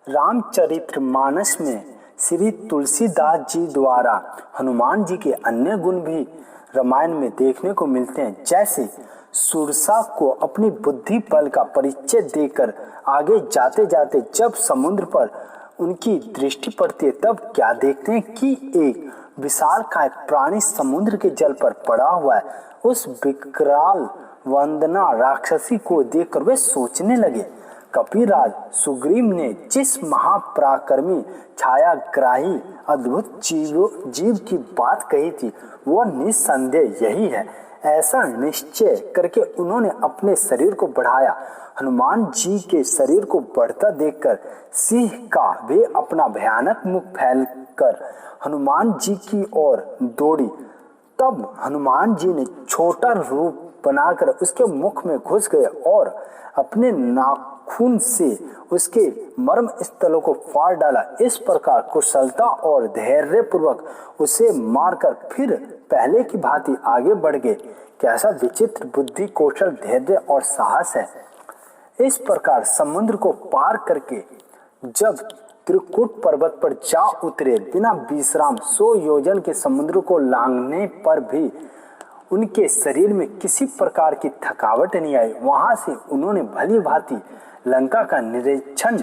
रामचरितमानस में श्री तुलसीदास जी द्वारा हनुमान जी के अन्य गुण भी रामायण में देखने को मिलते हैं। जैसे सुरसा को अपनी बुद्धि बल का परिचय देकर आगे जाते जाते जब समुद्र पर उनकी दृष्टि पड़ती है तब क्या देखते हैं कि एक विशालकाय प्राणी समुद्र के जल पर पड़ा हुआ है। उस विकराल वंदना राक्षसी को देखकर वे सोचने लगे, कपिराज सुग्रीव ने जिस महापराक्रमी छायाग्राही अद्भुत जीव की बात कही थी वो निस्संदेह यही है। ऐसा निश्चय करके उन्होंने अपने शरीर को बढ़ाया। हनुमान जी के शरीर को बढ़ता देखकर सिंह का वे अपना भयानक मुख फैलकर हनुमान जी की ओर दौड़ी। तब हनुमान जी ने छोटा रूप बनाकर उसके मुख में घुस गए और अपने नाखून से उसके मर्म स्थलों को फाड़ डाला। इस प्रकार कुशलता और धैर्य पूर्वक उसे मारकर फिर पहले की भांति आगे बढ़ गए। कैसा विचित्र बुद्धि, कौशल, धैर्य और साहस है। इस प्रकार समुद्र को पार करके जब त्रिकुट पर्वत पर जा उतरे, बिना विश्राम 100 योजन के समुद्र को लांघने पर भी उनके शरीर में किसी प्रकार की थकावट नहीं आई। वहां से उन्होंने भली भांति लंका का निरीक्षण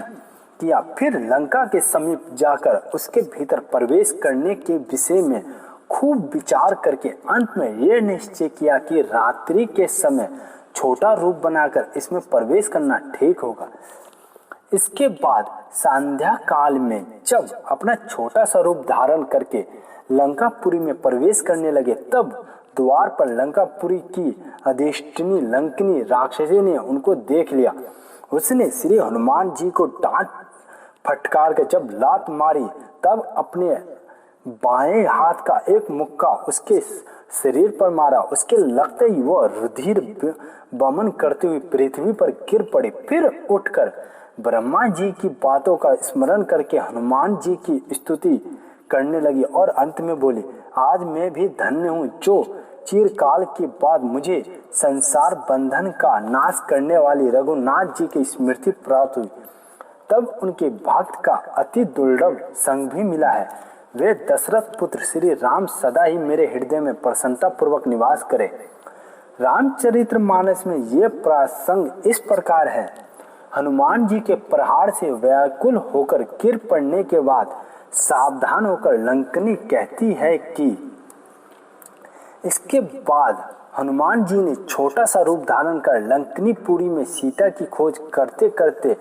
किया। फिर लंका के समीप जाकर उसके भीतर प्रवेश करने के विषय में खूब विचार करके अंत में यह निश्चय किया कि रात्रि के समय छोटा रूप बनाकर इसमें प्रवेश करना ठीक होगा। इसके बाद संध्या काल में जब अपना छोटा सा रूप धारण करके लंकापुरी में प्रवेश करने लगे तब द्वार पर लंकापुरी की अधिष्ठिनी लंकिनी राक्षसी ने उनको देख लिया। उसने श्री हनुमान जी को डांट फटकार के जब लात मारी तब अपने बाएं हाथ का एक मुक्का उसके शरीर पर मारा। उसके लगते ही वह रुधिर बमन करते हुए पृथ्वी पर गिर पड़ी। फिर उठकर ब्रह्मा जी की बातों का स्मरण करके हनुमान जी की स्तुति करने लगी और अंत में बोली, आज मैं भी धन्य हूँ जो चिरकाल के बाद मुझे संसार बंधन का नाश करने वाली रघुनाथ जी की स्मृति प्राप्त हुई। तब उनके भक्त का अति दुर्लभ संग भी मिला है। वे दशरथ पुत्र श्री राम सदा ही मेरे हृदय में प्रसन्नता पूर्वक निवास करे। रामचरितमानस में ये प्रसंग इस प्रकार है। हनुमान जी के प्रहार से व्याकुल होकर गिर पड़ने के बाद सावधान होकर लंकनी कहती है कि इसके बाद हनुमान जी ने छोटा सा रूप धारण कर लंकनीपुरी में सीता की खोज करते करते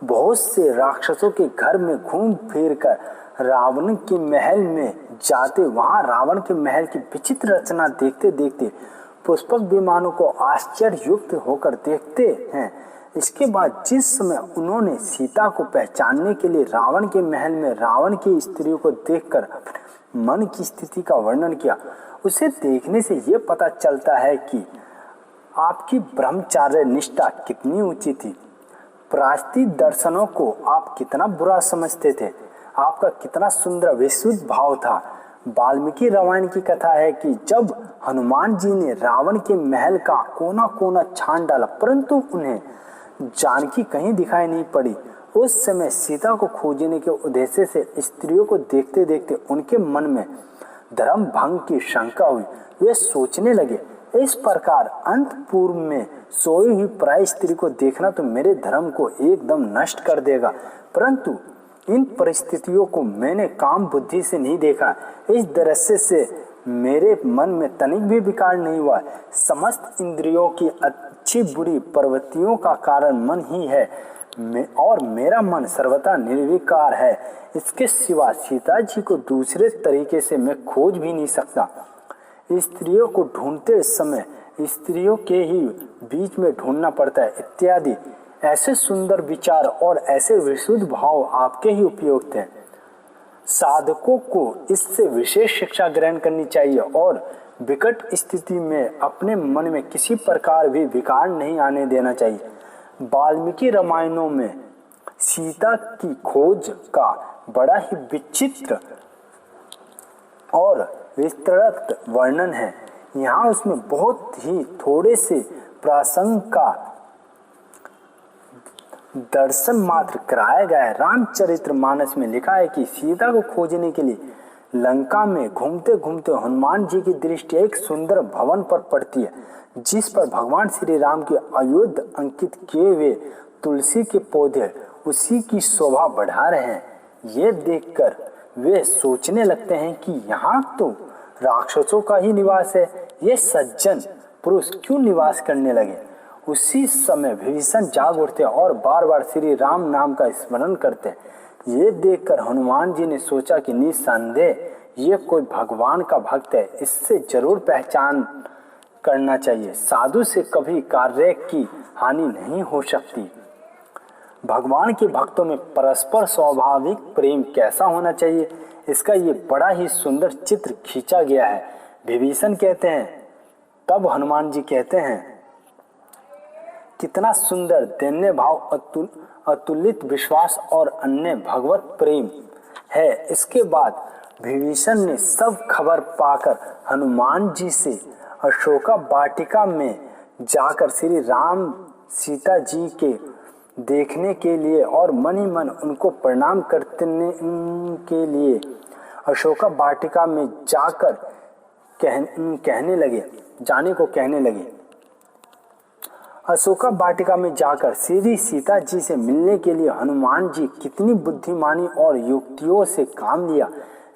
बहुत से राक्षसों के घर में घूम फिर कर रावण के महल में जाते वहां रावण के महल की विचित्र रचना देखते देखते पुष्पक विमानों को आश्चर्ययुक्त होकर देखते हैं। इसके बाद जिस समय उन्होंने सीता को पहचानने के लिए रावण के महल में रावण की स्त्रियों को देखकर मन की स्थिति का वर्णन किया, उसे देखने से यह पता चलता है कि आपकी ब्रह्मचार्य निष्ठा कितनी ऊंची थी। प्रायश्चित दर्शनों को आप कितना बुरा समझते थे, आपका कितना सुंदर विशुद्ध भाव था। वाल्मीकि रामायण की कथा है कि जब हनुमान जी ने रावण के महल का कोना कोना छान डाला परंतु उन्हें जानकी कहीं दिखाई नहीं पड़ी। उस समय सीता को खोजने के उद्देश्य से स्त्रियों को देखते देखते उनके मन में धर्म भंग की शंका हुई। वे सोचने लगे, इस प्रकार अंतपुर में सोई हुई पराई स्त्री को देखना तो मेरे धर्म को एकदम नष्ट कर देगा। परंतु इन परिस्थितियों को मैंने काम बुद्धि से नहीं देखा। इस दृश्य से मेरे मन में तनिक भी विकार नहीं हुआ। समस्त इंद्रियों की अच्छी बुरी प्रवृत्तियों का कारण मन ही है और मेरा मन सर्वथा निर्विकार है। इसके सिवा सीता जी को दूसरे तरीके से मैं खोज भी नहीं सकता। स्त्रियों को ढूंढते समय स्त्रियों के ही बीच में ढूंढना पड़ता है इत्यादि ऐसे सुंदर विचार और ऐसे विशुद्ध भाव आपके ही उपयुक्त हैं। साधकों को इससे विशेष शिक्षा ग्रहण करनी चाहिए और विकट स्थिति में अपने मन में किसी प्रकार भी विकार नहीं आने देना चाहिए। वाल्मीकि रामायणों में सीता की खोज का बड़ा ही विचित्र और विस्तृत वर्णन है। यहाँ उसमें बहुत ही थोड़े से प्रसंग का दर्शन मात्र कराया गया है। रामचरितमानस में लिखा है कि सीता को खोजने के लिए लंका में घूमते घूमते हनुमान जी की दृष्टि एक सुंदर भवन पर पड़ती है, जिस पर भगवान श्री राम के आयुध अंकित किए हुए तुलसी के पौधे उसी की शोभा बढ़ा रहे हैं। ये देखकर वे सोचने लगते हैं कि यहाँ तो राक्षसों का ही निवास है, ये सज्जन पुरुष क्यों निवास करने लगे। उसी समय विभीषण जाग उठते और बार बार श्री राम नाम का स्मरण करते। ये देखकर हनुमान जी ने सोचा कि निस्संदेह ये कोई भगवान का भक्त है, इससे जरूर पहचान करना चाहिए। साधु से कभी कार्य की हानि नहीं हो सकती। भगवान के भक्तों में परस्पर स्वाभाविक प्रेम कैसा होना चाहिए, इसका ये बड़ा ही सुंदर चित्र खींचा गया है। विभीषण कहते हैं, तब हनुमान जी कहते हैं, कितना सुंदर दैन्य भाव, अतुलित विश्वास और अन्य भगवत प्रेम है। इसके बाद विभीषण ने सब खबर पाकर हनुमान जी से अशोका वाटिका में जाकर श्री राम सीता जी के देखने के लिए और मन ही मन उनको प्रणाम करने के लिए अशोका वाटिका में जाकर कहने लगे। अशोका वाटिका में जाकर श्री सीता जी से मिलने के लिए हनुमान जी कितनी बुद्धिमानी और युक्तियों से काम लिया,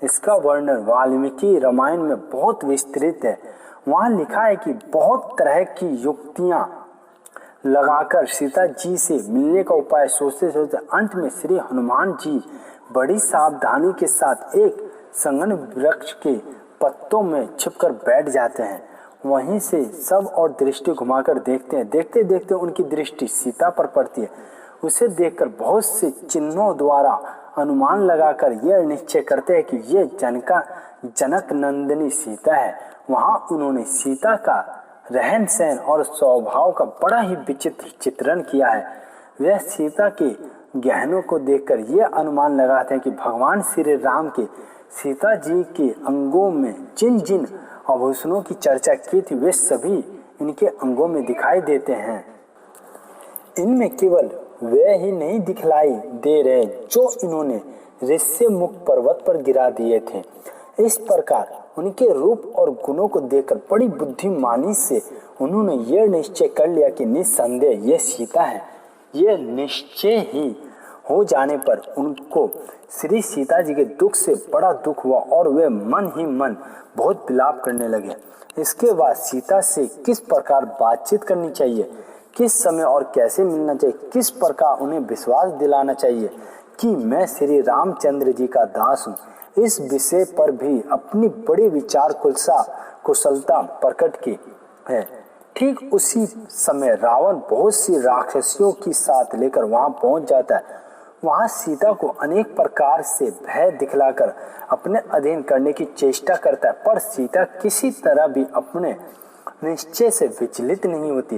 इसका वर्णन वाल्मीकि रामायण में बहुत विस्तृत है। वहाँ लिखा है कि बहुत तरह की युक्तियाँ लगाकर सीता जी से मिलने का उपाय सोचते सोचते अंत में श्री हनुमान जी बड़ी सावधानी के साथ एक संगन वृक्ष के पत्तों में छिपकर बैठ जाते हैं। वहीं से सब और दृष्टि घुमाकर देखते हैं। देखते देखते उनकी दृष्टि सीता पर पड़ती है। उसे देखकर बहुत से चिन्हों द्वारा अनुमान लगाकर यह निश्चय करते हैं कि ये जनक नंदिनी सीता है। वहाँ उन्होंने सीता का रहन सहन और स्वभाव का बड़ा ही विचित्र चित्रण किया है। वह सीता के गहनों को देखकर यह अनुमान लगाते हैं कि भगवान श्री राम के सीता जी के अंगों में जिन जिन आभूषणों की चर्चा की थी वे सभी इनके अंगों में दिखाई देते हैं। इनमें केवल वे ही नहीं दिखलाई दे रहे जो इन्होंने ऋष्यमुख पर्वत पर गिरा दिए थे। इस प्रकार उनके रूप और गुणों को देखकर बड़ी बुद्धिमानी से उन्होंने यह निश्चय कर लिया कि निस्संदेह ये सीता है। यह निश्चय ही हो जाने पर उनको श्री सीता जी के दुख से बड़ा दुख हुआ और वे मन ही मन बहुत विलाप करने लगे। इसके बाद सीता से किस प्रकार बातचीत करनी चाहिए, किस समय और कैसे मिलना चाहिए, किस प्रकार उन्हें विश्वास दिलाना चाहिए कि मैं श्री रामचंद्र जी का दास हूँ, इस विषय पर भी अपनी बड़ी विचार कुशलता प्रकट की है। ठीक उसी समय रावण बहुत सी राक्षसियों की साथ लेकर वहां पहुंच जाता है। वहां सीता को अनेक प्रकार से भय दिखलाकर अपने अधीन करने की चेष्टा करता है, पर सीता किसी तरह भी अपने निश्चय से विचलित नहीं होती।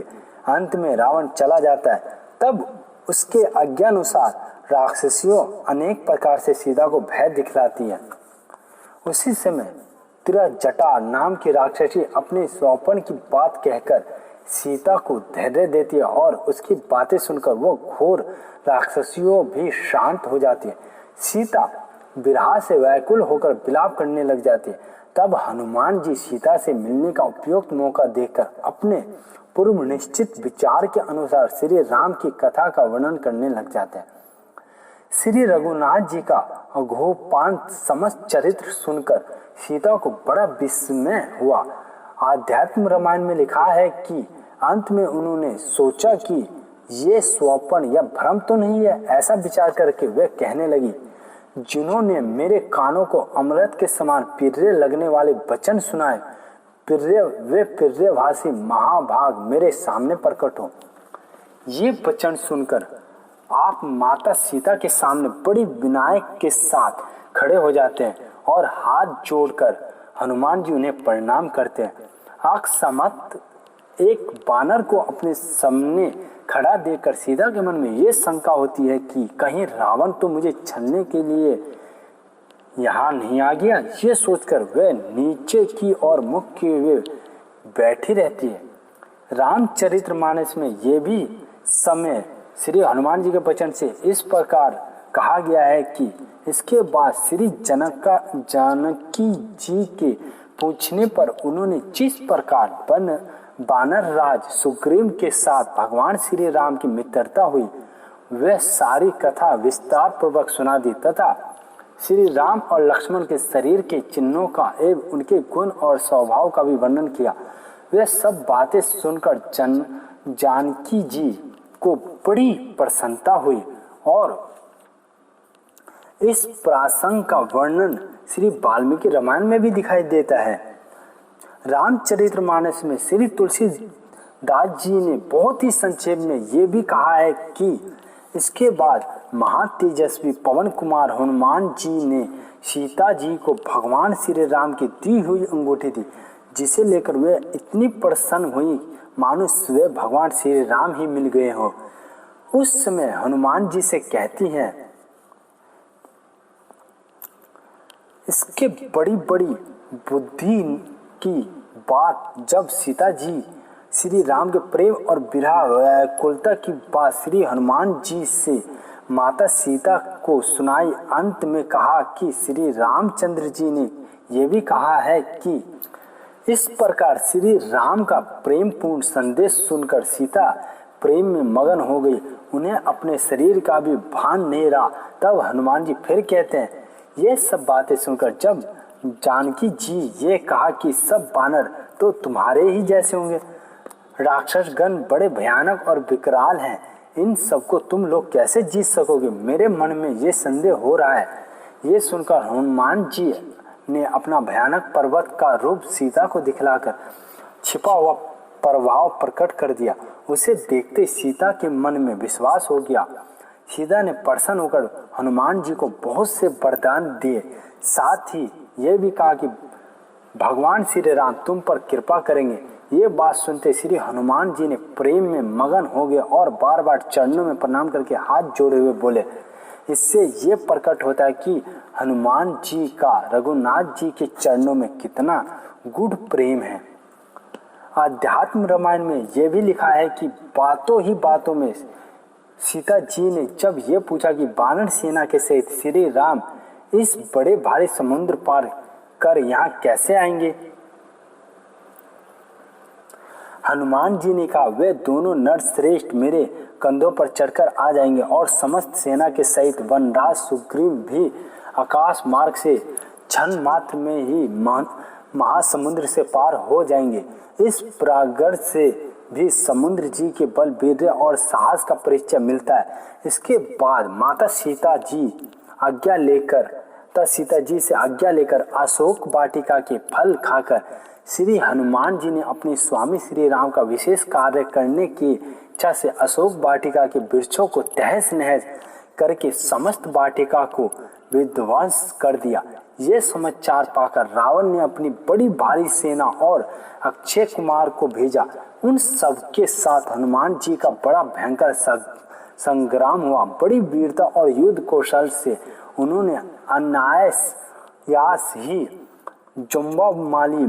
अंत में रावण चला जाता है। तब उसके आज्ञानुसार राक्षसियों अनेक प्रकार से सीता को भय दिखलाती है। उसी समय त्रिजटा नाम की राक्षसी अपने स्वपन की बात कहकर सीता को धैर्य देती है और उसकी बातें सुनकर वो घोर राक्षसियों भी शांत हो जाती है। सीता विरह से व्याकुल होकर विलाप करने लग जाती है। तब हनुमान जी सीता से मिलने का उपयुक्त मौका देखकर अपने पूर्व निश्चित विचार के अनुसार श्री राम की कथा का वर्णन करने लग जाते हैं। श्री रघुनाथ जी का अघोपांत समस्त चरित्र सुनकर सीता को बड़ा विस्मय हुआ। आध्यात्म रामायण में लिखा है कि अंत में उन्होंने सोचा कि ये स्वप्न या भ्रम तो नहीं है। ऐसा विचार करके वे कहने लगी, जिन्होंने मेरे कानों को अमृत के समान प्रिय लगने वाले वचन सुनाए, वे प्रियभाषी महाभाग मेरे सामने प्रकट हो। ये वचन सुनकर आप माता सीता के सामने बड़ी विनय के साथ खड़े हो जाते हैं और हाथ जोड़कर हनुमान जी उन्हें प्रणाम करते हैं। अकस्मात एक बानर को अपने सामने खड़ा देखकर सीता के मन में ये शंका होती है कि कहीं रावण तो मुझे छलने के लिए यहाँ नहीं आ गया। ये सोचकर वह नीचे की ओर मुख किए हुए बैठी रहती है। रामचरितमानस में ये भी समय श्री हनुमान जी के वचन से इस प्रकार कहा गया है कि इसके बाद श्री जानकी जी के पूछने पर उन्होंने जिस प्रकार वानर राज सुग्रीव के साथ भगवान श्री राम की मित्रता हुई वह सारी कथा विस्तार पूर्वक सुना दी तथा श्री राम और लक्ष्मण के शरीर के चिन्हों का एवं उनके गुण और स्वभाव का भी वर्णन किया। वे सब बातें सुनकर जानकी जी को बड़ी प्रसन्नता हुई और इस प्रसंग का वर्णन श्री वाल्मीकि रामायण में भी दिखाई देता है। रामचरितमानस में श्री तुलसीदास जी ने बहुत ही संक्षेप में ये भी कहा है कि इसके बाद महातेजस्वी पवन कुमार हनुमान जी ने सीता जी को भगवान श्री राम की दी हुई अंगूठी दी, जिसे लेकर वे इतनी प्रसन्न हुई मानो स्वयं भगवान श्री राम ही मिल गए हो। उस समय हनुमान जी से कहती हैं, इसके बड़ी बड़ी बुद्धि की बात जब सीता जी श्री राम के प्रेम और विरह व्याकुलता की बात श्री हनुमान जी से माता सीता को सुनाई। अंत में कहा कि श्री रामचंद्र जी ने यह भी कहा है कि इस प्रकार श्री राम का प्रेम पूर्ण संदेश सुनकर सीता प्रेम में मगन हो गई, उन्हें अपने शरीर का भी भान नहीं रहा। तब हनुमान जी फिर कहते हैं, ये सब बातें सुनकर जब जानकी जी ये कहा कि सब बानर तो तुम्हारे ही जैसे होंगे, राक्षस गण बड़े भयानक और विकराल हैं, इन सबको तुम लोग कैसे जीत सकोगे, मेरे मन में ये संदेह हो रहा है। ये सुनकर हनुमान जी ने अपना भयानक पर्वत का रूप सीता को दिखलाकर छिपा हुआ प्रभाव प्रकट कर दिया। उसे देखते सीता के मन में विश्वास हो गया। सीता ने प्रसन्न होकर हनुमान जी को बहुत से वरदान दिए, साथ ही यह भी कहा कि भगवान श्री राम तुम पर कृपा करेंगे। ये बात सुनते श्री हनुमान जी ने प्रेम में मगन हो गए और बार बार चरणों में प्रणाम करके हाथ जोड़े हुए बोले। इससे ये प्रकट होता है कि हनुमान जी का रघुनाथ जी के चरणों में कितना गूढ़ प्रेम है। आध्यात्म रामायण में यह भी लिखा है कि बातों ही बातों में सीता जी ने जब यह पूछा कि वानर सेना के सहित श्री राम इस बड़े भारी समुद्र पार कर यहाँ कैसे आएंगे, हनुमान जी ने कहा, वे दोनों नर श्रेष्ठ मेरे कंधों पर चढ़कर आ जाएंगे और समस्त सेना के सहित वनराज सुग्रीव भी आकाश मार्ग से क्षण मात्र में ही महासमुद्र से पार हो जाएंगे। इस प्रागड़ से भी समुद्र जी के बल वीर्य और साहस का परिचय मिलता है। इसके बाद माता सीता जी से आज्ञा लेकर अशोक वाटिका के फल खाकर श्री हनुमान जी ने अपने स्वामी श्री राम का विशेष कार्य करने की इच्छा से अशोक वाटिका के वृक्षों को तहस नहस करके समस्त वाटिका को विध्वंस कर दिया। ये समाचार पाकर रावण ने अपनी बड़ी भारी सेना और अक्षय कुमार को भेजा। उन सबके साथ हनुमान जी का बड़ा भयंकर संग्राम हुआ। बड़ी वीरता और युद्ध कौशल से उन्होंने अनायास ही जम्बामाली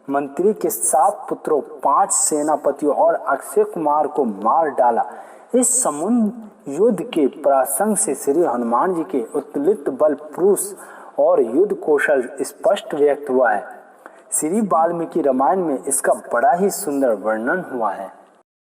मंत्री के 7 पुत्रों, 5 सेनापतियों और अक्षय कुमार को मार डाला। इस समुद्र युद्ध के प्रसंग से श्री हनुमान जी के उत्तुलित बल, पुरुष और युद्ध कौशल स्पष्ट व्यक्त हुआ है। श्री वाल्मीकि रामायण में इसका बड़ा ही सुंदर वर्णन हुआ है।